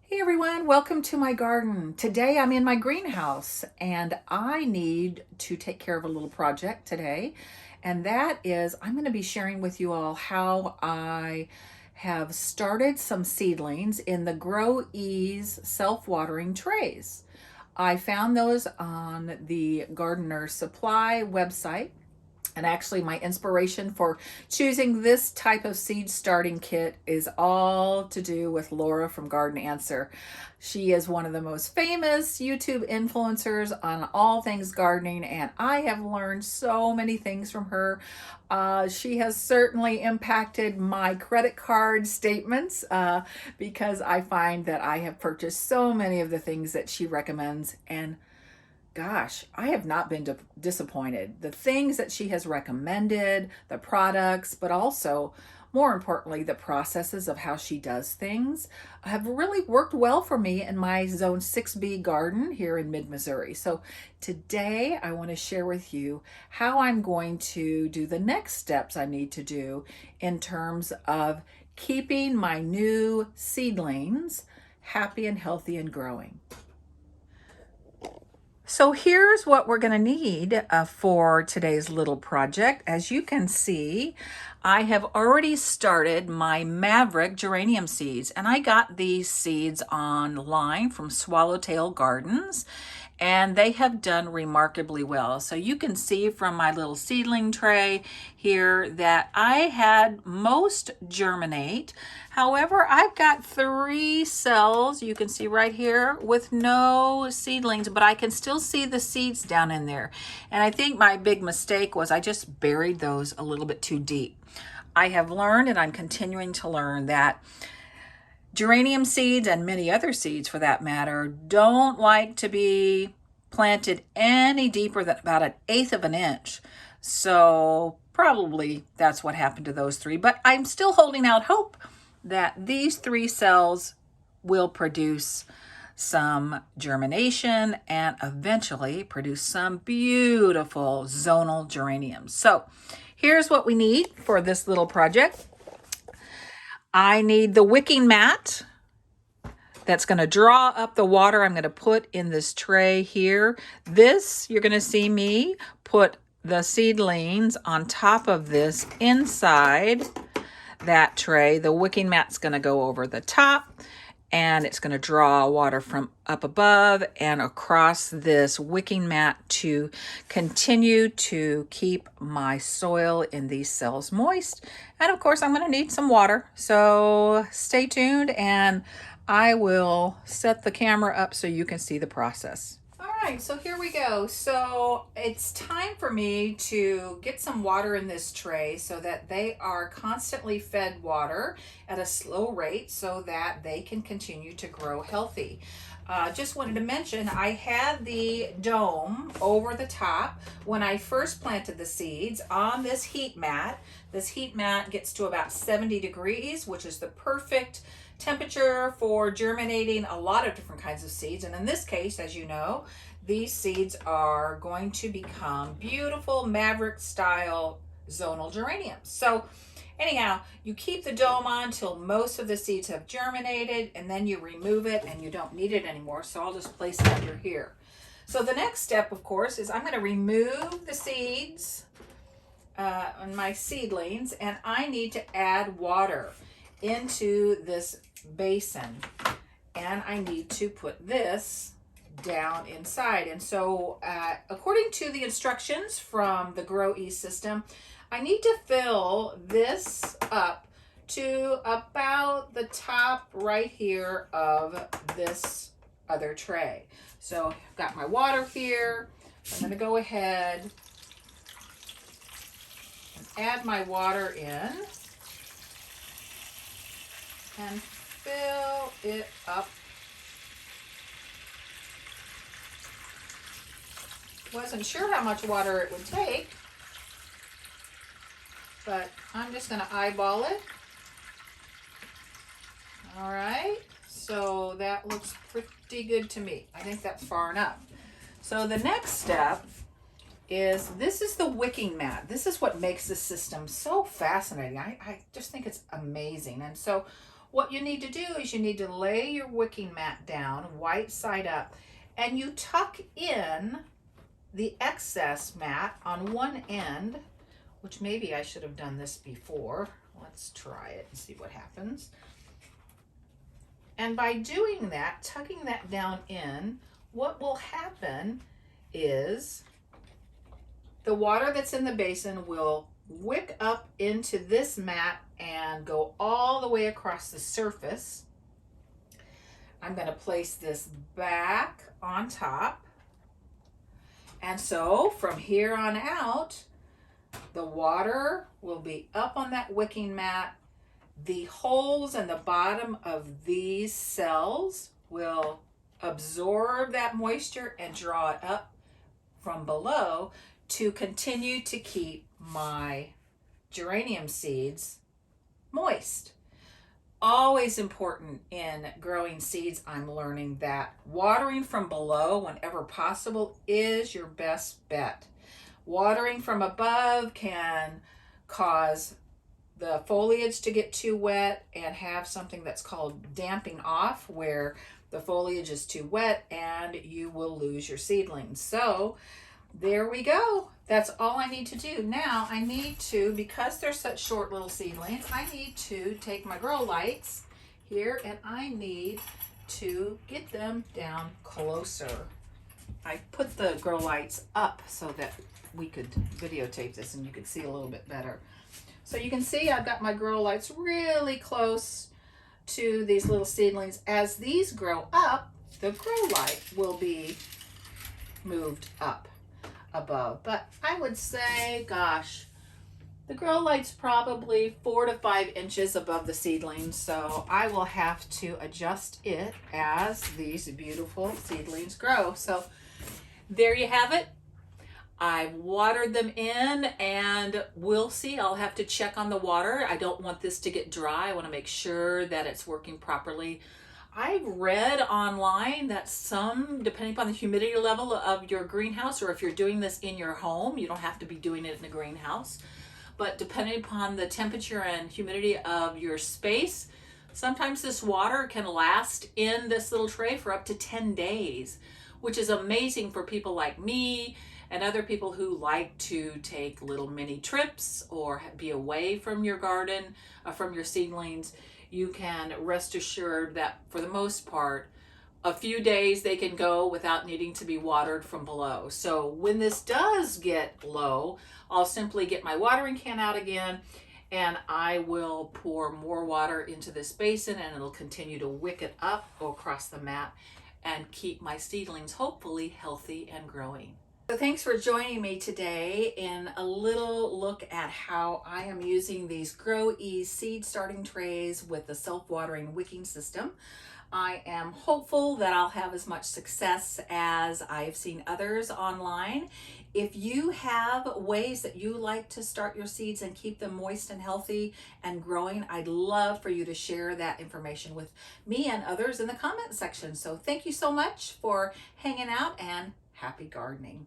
Hey everyone, welcome to my garden. Today I'm in my greenhouse and I need to take care of a little project today. And that is, I'm going to be sharing with you all how I have started some seedlings in the GrowEase self-watering trays. I found those on the Gardener Supply website. And actually, my inspiration for choosing this type of seed starting kit is all to do with Laura from Garden Answer. She is one of the most famous YouTube influencers on all things gardening, and I have learned so many things from her. She has certainly impacted my credit card statements because I find that I have purchased so many of the things that she recommends, and gosh, I have not been disappointed. The things that she has recommended, the products, but also, more importantly, the processes of how she does things have really worked well for me in my Zone 6B garden here in mid-Missouri. So today I want to share with you how I'm going to do the next steps I need to do in terms of keeping my new seedlings happy and healthy and growing. So here's what we're going to need for today's little project. As you can see, I have already started my Maverick geranium seeds, and I got these seeds online from Swallowtail Gardens, and they have done remarkably well. So you can see from my little seedling tray here that I had most germinate. However, I've got 3 cells, you can see right here, with no seedlings, but I can still see the seeds down in there. And I think my big mistake was I just buried those a little bit too deep. I have learned, and I'm continuing to learn, that geranium seeds, and many other seeds for that matter, don't like to be planted any deeper than about 1/8 of an inch. So probably that's what happened to those 3. But I'm still holding out hope that these 3 cells will produce some germination and eventually produce some beautiful zonal geraniums. So here's what we need for this little project. I need the wicking mat that's going to draw up the water I'm going to put in this tray here. This, you're going to see me put the seedlings on top of this inside that tray. The wicking mat's going to go over the top, and it's going to draw water from up above and across this wicking mat to continue to keep my soil in these cells moist. And of course, I'm going to need some water. So stay tuned, and I will set the camera up so you can see the process. All right, so here we go. So it's time for me to get some water in this tray so that they are constantly fed water at a slow rate so that they can continue to grow healthy. Just wanted to mention, I had the dome over the top when I first planted the seeds on this heat mat. This heat mat gets to about 70 degrees, which is the perfect temperature for germinating a lot of different kinds of seeds. And in this case, as you know, these seeds are going to become beautiful Maverick style zonal geraniums. So anyhow, you keep the dome on till most of the seeds have germinated, and then you remove it and you don't need it anymore. So I'll just place it under here. So the next step, of course, is I'm going to remove the seeds on my seedlings, and I need to add water into this basin, and I need to put this down inside. And so according to the instructions from the GrowEase system, I need to fill this up to about the top right here of this other tray. So I've got my water here. I'm going to go ahead and add my water in and fill it up. Wasn't sure how much water it would take, but I'm just going to eyeball it. All right, so that looks pretty good to me. I think that's far enough. So the next step is, this is the wicking mat. This is what makes this system so fascinating. I just think it's amazing. And so What you need to do is you need to lay your wicking mat down, white side up, and you tuck in the excess mat on one end, which maybe I should have done this before. Let's try it and see what happens. And by doing that, tucking that down in, what will happen is the water that's in the basin will wick up into this mat and go all the way across the surface. I'm going to place this back on top. And so from here on out, the water will be up on that wicking mat. The holes in the bottom of these cells will absorb that moisture and draw it up from below to continue to keep my geranium seeds moist. Always important in growing seeds, I'm learning that watering from below whenever possible is your best bet. Watering from above can cause the foliage to get too wet and have something that's called damping off, where the foliage is too wet and you will lose your seedlings. So there we go. That's all I need to do. Now I need to, because they're such short little seedlings, I need to take my grow lights here and I need to get them down closer. I put the grow lights up so that we could videotape this and you could see a little bit better. So you can see I've got my grow lights really close to these little seedlings. As these grow up, the grow light will be moved up above. But I would say, gosh, the grow light's probably 4 to 5 inches above the seedlings. So I will have to adjust it as these beautiful seedlings grow. So there you have it. I've watered them in and we'll see. I'll have to check on the water. I don't want this to get dry. I want to make sure that it's working properly. I've read online that some, depending upon the humidity level of your greenhouse, or if you're doing this in your home, you don't have to be doing it in a greenhouse, but depending upon the temperature and humidity of your space, sometimes this water can last in this little tray for up to 10 days, which is amazing for people like me and other people who like to take little mini trips or be away from your garden, from your seedlings. You can rest assured that for the most part, a few days they can go without needing to be watered from below. So when this does get low, I'll simply get my watering can out again and I will pour more water into this basin and it'll continue to wick it up across the mat and keep my seedlings hopefully healthy and growing. So thanks for joining me today in a little look at how I am using these GrowEase seed starting trays with the self-watering wicking system. I am hopeful that I'll have as much success as I've seen others online. If you have ways that you like to start your seeds and keep them moist and healthy and growing, I'd love for you to share that information with me and others in the comment section. So thank you so much for hanging out and happy gardening.